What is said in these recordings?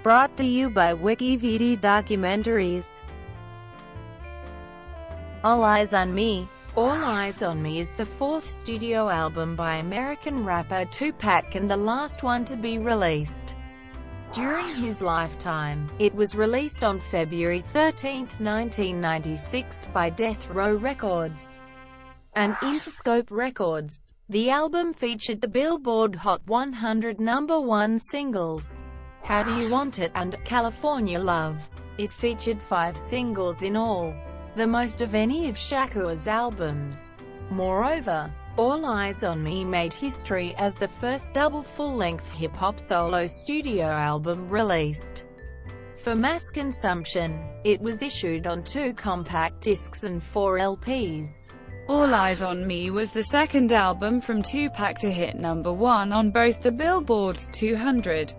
Brought to you by WikiVD Documentaries. All Eyez on Me. All Eyez on Me is the fourth studio album by American rapper Tupac and the last one to be released during his lifetime. It was released on February 13, 1996 by Death Row Records and Interscope Records. The album featured the Billboard Hot 100 #1 singles, How Do You Want It and California Love. It featured 5 singles in all, the most of any of Shakur's albums. Moreover, All Eyez on Me made history as the first double full-length hip-hop solo studio album released for mass consumption. It was issued on 2 compact discs and 4 LPs. All Eyez on Me was the second album from Tupac to hit #1 on both the Billboard 200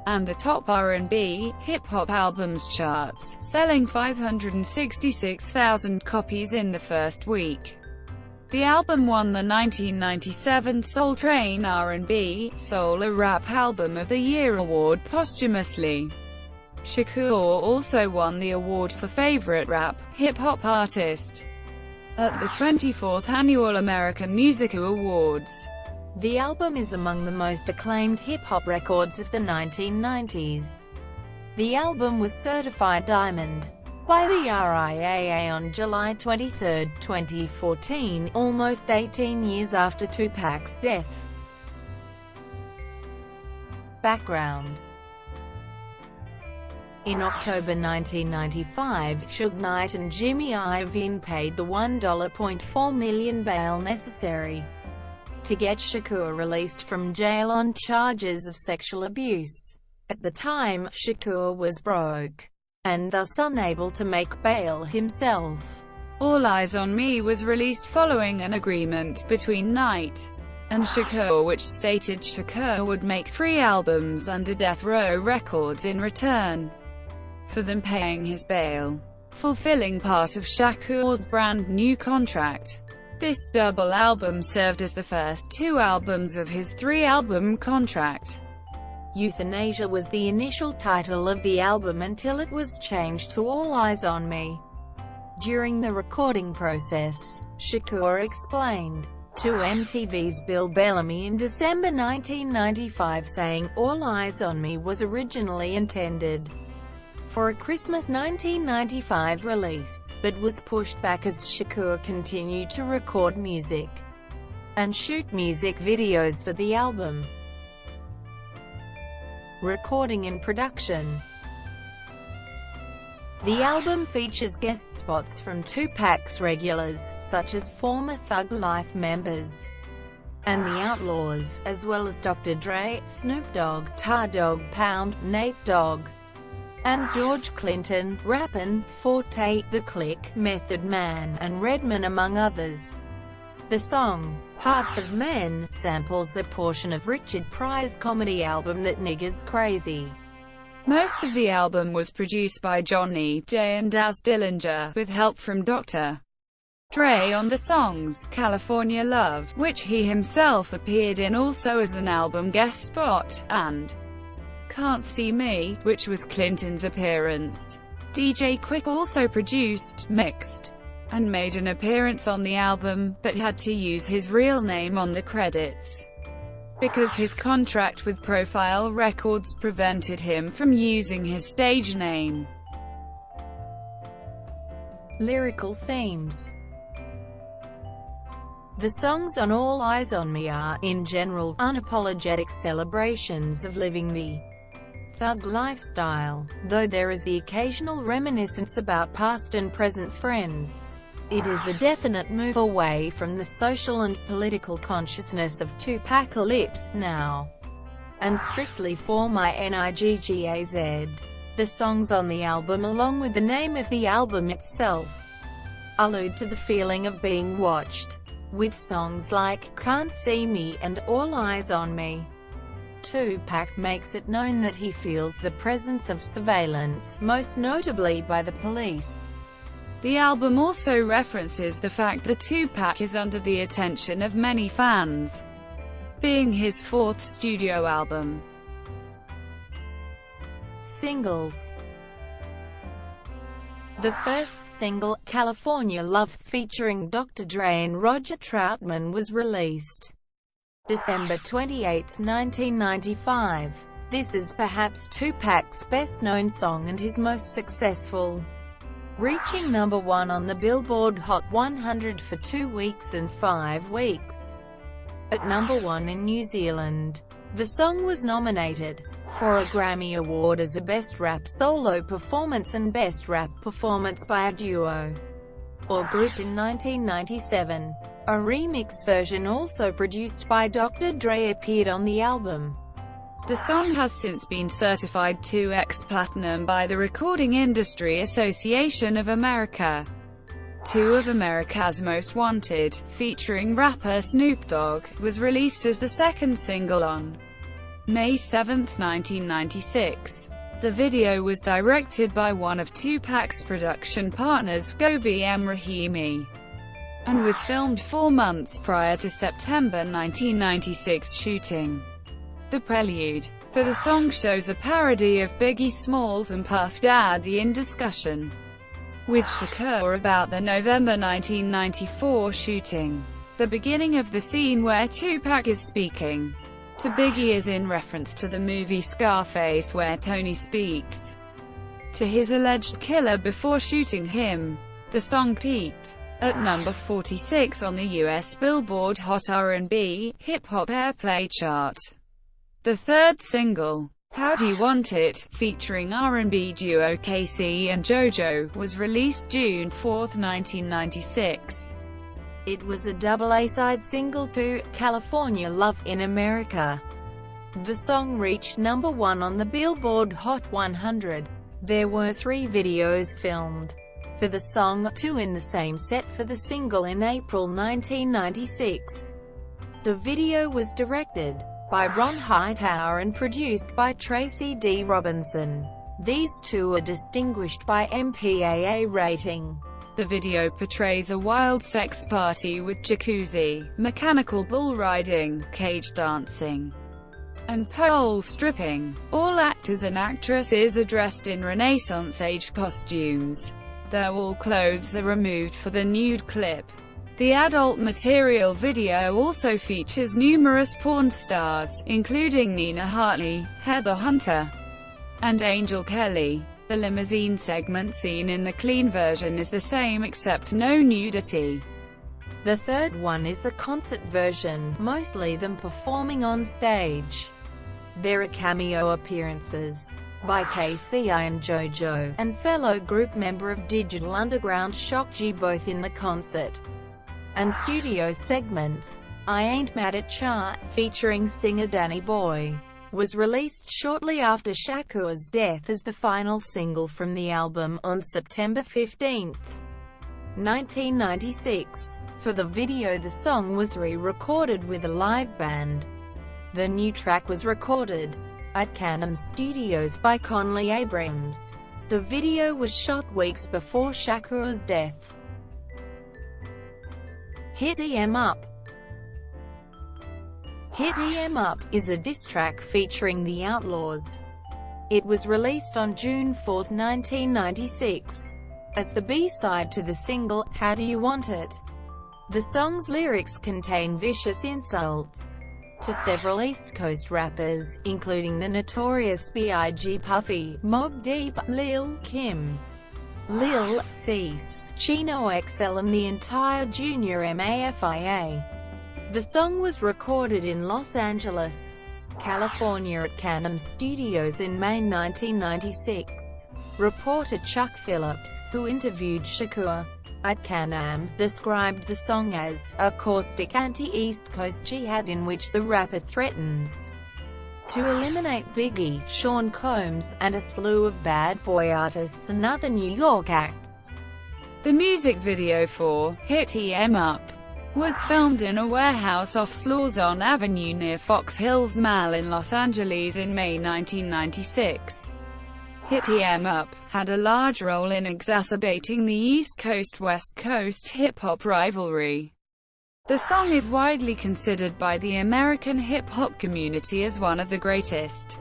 and the top R&B, hip-hop albums charts, selling 566,000 copies in the first week. The album won the 1997 Soul Train R&B, Soul a Rap Album of the Year award posthumously. Shakur also won the award for Favorite Rap, Hip-Hop Artist at the 24th Annual American Music Awards. The album is among the most acclaimed hip-hop records of the 1990s. The album was certified diamond by the RIAA on July 23, 2014, almost 18 years after Tupac's death. Background. In October 1995, Suge Knight and Jimmy Iovine paid the $1.4 million bail necessary to get Shakur released from jail on charges of sexual abuse. At the time, Shakur was broke and thus unable to make bail himself. All Eyez on Me was released following an agreement between Knight and Shakur which stated Shakur would make 3 albums under Death Row Records in return for them paying his bail, fulfilling part of Shakur's brand new contract. This double album served as the first 2 albums of his 3-album contract. Euthanasia was the initial title of the album until it was changed to All Eyez on Me. During the recording process, Shakur explained to MTV's Bill Bellamy in December 1995, saying, "All Eyez on Me was originally intended for a Christmas 1995 release, but was pushed back as Shakur continued to record music and shoot music videos for the album." Recording and production. The album features guest spots from Tupac's regulars, such as former Thug Life members and the Outlaws, as well as Dr. Dre, Snoop Dogg, Ty Dog Pound, Nate Dogg, and George Clinton, Rappin', Forte, The Click, Method Man, and Redman among others. The song, Parts of Men, samples a portion of Richard Pryor's comedy album That Nigga's Crazy. Most of the album was produced by Johnny J. and Daz Dillinger, with help from Dr. Dre on the songs California Love, which he himself appeared in also as an album guest spot, and Can't See Me, which was Clinton's appearance. DJ Quick also produced, mixed, and made an appearance on the album, but had to use his real name on the credits because his contract with Profile Records prevented him from using his stage name. Lyrical themes. The songs on All Eyez on Me are, in general, unapologetic celebrations of living the thug lifestyle, though there is the occasional reminiscence about past and present friends. It is a definite move away from the social and political consciousness of Tupacalypse now, and strictly for my Niggaz. The songs on the album, along with the name of the album itself, allude to the feeling of being watched, with songs like Can't See Me and All Eyez on Me. Tupac makes it known that he feels the presence of surveillance, most notably by the police. The album also references the fact that Tupac is under the attention of many fans, being his 4th studio album. Singles. The first single, California Love, featuring Dr. Dre and Roger Troutman, was released December 28, 1995. This is perhaps Tupac's best-known song and his most successful, reaching number 1 on the Billboard Hot 100 for 2 weeks and 5 weeks. At number 1 in New Zealand, the song was nominated for a Grammy Award as a Best Rap Solo Performance and Best Rap Performance by a Duo or Group in 1997. A remix version also produced by Dr. Dre appeared on the album. The song has since been certified 2x platinum by the Recording Industry Association of America. 2 of America's Most Wanted, featuring rapper Snoop Dogg, was released as the second single on May 7, 1996. The video was directed by one of Tupac's production partners, Gobi M. Rahimi, and was filmed 4 months prior to September 1996 shooting. The prelude for the song shows a parody of Biggie Smalls and Puff Daddy in discussion with Shakur about the November 1994 shooting. The beginning of the scene where Tupac is speaking to Biggie is in reference to the movie Scarface, where Tony speaks to his alleged killer before shooting him. The song peaked at number 46 on the US Billboard Hot R&B, Hip-Hop Airplay chart. The third single, How Do You Want It, featuring R&B duo Casey and JoJo, was released June 4, 1996. It was a double A-side single to California Love in America. The song reached number 1 on the Billboard Hot 100. There were 3 videos filmed for the song, 2 in the same set for the single in April 1996. The video was directed by Ron Hightower and produced by Tracy D. Robinson. These 2 are distinguished by MPAA rating. The video portrays a wild sex party with jacuzzi, mechanical bull riding, cage dancing, and pole stripping. All actors and actresses are dressed in Renaissance-age costumes, though all clothes are removed for the nude clip. The adult material video also features numerous porn stars, including Nina Hartley, Heather Hunter, and Angel Kelly. The limousine segment seen in the clean version is the same except no nudity. The third one is the concert version, mostly them performing on stage. There are cameo appearances by KCI and JoJo, and fellow group member of Digital Underground Shock G, both in the concert and studio segments. I Ain't Mad at Ya, featuring singer Danny Boy, was released shortly after Shakur's death as the final single from the album on September 15, 1996. For the video, the song was re-recorded with a live band. The new track was recorded at Canham Studios by Conley Abrams. The video was shot weeks before Shakur's death. Hit Em Up. Hit Em Up is a diss track featuring the Outlaws. It was released on June 4, 1996, as the B-side to the single, How Do You Want It. The song's lyrics contain vicious insults to several East Coast rappers, including the Notorious B.I.G., Puffy, Mobb Deep, Lil' Kim, Lil Cease, Chino XL and the entire Junior Mafia. The song was recorded in Los Angeles, California at Canham Studios in May 1996. Reporter Chuck Phillips, who interviewed Shakur at Canham, described the song as a caustic anti-East Coast jihad in which the rapper threatens to eliminate Biggie, Sean Combs, and a slew of bad boy artists and other New York acts. The music video for Hit Em Up was filmed in a warehouse off Slauson Avenue near Fox Hills Mall in Los Angeles in May 1996. Hit Em Up had a large role in exacerbating the East Coast-West Coast hip-hop rivalry. The song is widely considered by the American hip-hop community as one of the greatest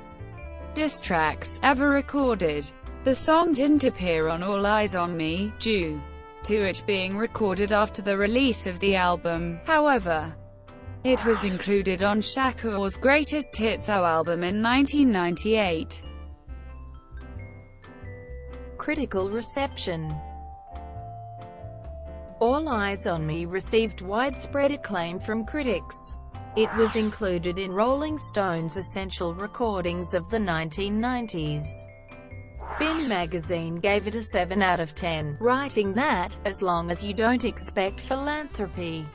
diss tracks ever recorded. The song didn't appear on All Eyez on Me, due to it being recorded after the release of the album. However, it was included on Shakur's Greatest Hits album in 1998. Critical reception. All Eyez on Me received widespread acclaim from critics. It was included in Rolling Stone's Essential Recordings of the 1990s. Spin magazine gave it a 7 out of 10, writing that, as long as you don't expect philanthropy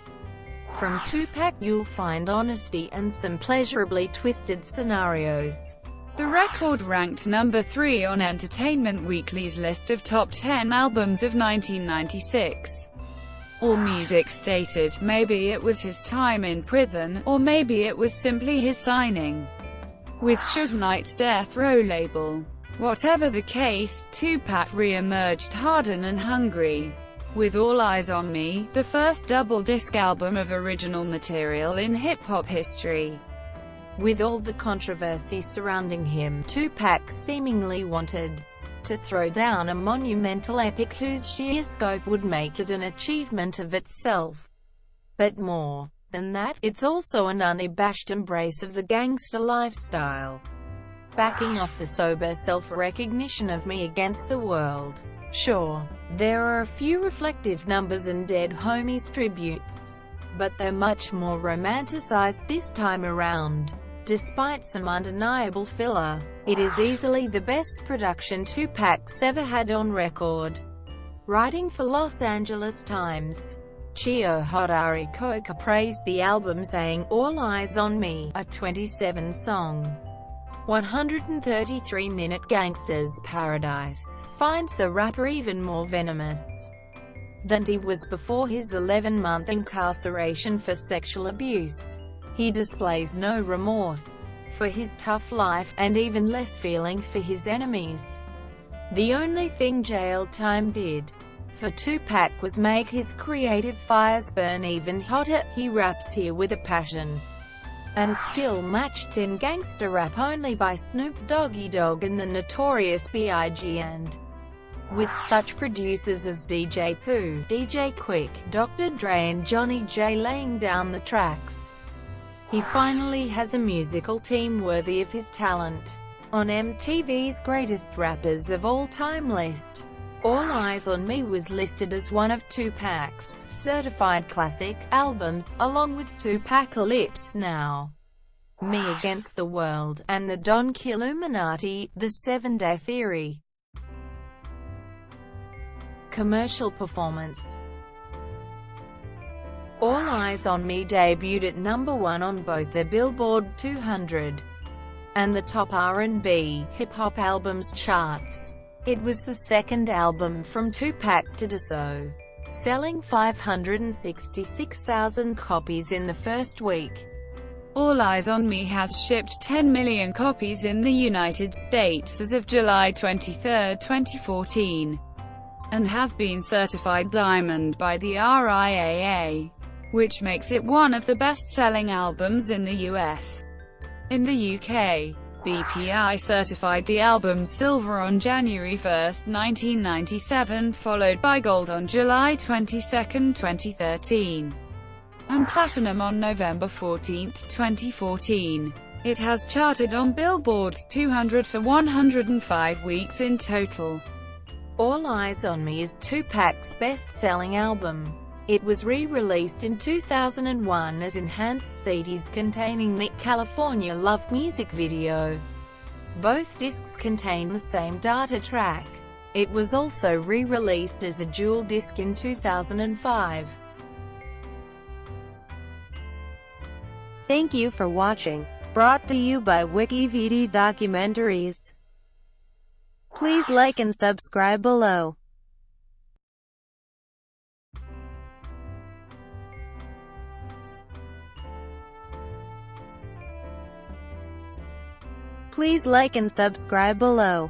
from Tupac, you'll find honesty and some pleasurably twisted scenarios. The record ranked number 3 on Entertainment Weekly's list of top 10 albums of 1996. AllMusic stated, maybe it was his time in prison, or maybe it was simply his signing with Suge Knight's Death Row label. Whatever the case, Tupac re-emerged hardened and hungry with All Eyez on Me, the first double-disc album of original material in hip-hop history. With all the controversy surrounding him, Tupac seemingly wanted to throw down a monumental epic whose sheer scope would make it an achievement of itself. But more than that, it's also an unabashed embrace of the gangster lifestyle, backing off the sober self-recognition of me against the world. Sure, there are a few reflective numbers and Dead Homies tributes, but they're much more romanticized this time around. Despite some undeniable filler, it is easily the best production Tupac's ever had on record. Writing for Los Angeles Times, Chio Hodari Coker praised the album, saying, All Eyez on Me, a 27-song, 133-minute gangster's paradise, finds the rapper even more venomous than he was before his 11-month incarceration for sexual abuse. He displays no remorse for his tough life, and even less feeling for his enemies. The only thing jail time did for Tupac was make his creative fires burn even hotter. He raps here with a passion and skill matched in gangster rap only by Snoop Doggy Dogg and the Notorious B.I.G. and with such producers as DJ Pooh, DJ Quick, Dr. Dre and Johnny J laying down the tracks, he finally has a musical team worthy of his talent. On MTV's Greatest Rappers of All Time list, All Eyez on Me was listed as one of Tupac's certified classic albums, along with Tupacalypse Now, Me Against the World, and The Don Killuminati, The 7-Day Theory. Commercial performance. All Eyez on Me debuted at number 1 on both the Billboard 200 and the top R&B, hip-hop albums charts. It was the second album from Tupac to do so, selling 566,000 copies in the first week. All Eyez on Me has shipped 10 million copies in the United States as of July 23, 2014, and has been certified diamond by the RIAA, which makes it one of the best-selling albums in the US. In the UK, BPI certified the album silver on January 1, 1997, followed by gold on July 22, 2013, and platinum on November 14, 2014. It has charted on Billboard's 200 for 105 weeks in total. All Eyez on Me is Tupac's best-selling album. It was re-released in 2001 as enhanced CDs containing the California Love music video. Both discs contain the same data track. It was also re-released as a dual disc in 2005. Thank you for watching. Brought to you by WikiVD Documentaries. Please like and subscribe below. Please like and subscribe below.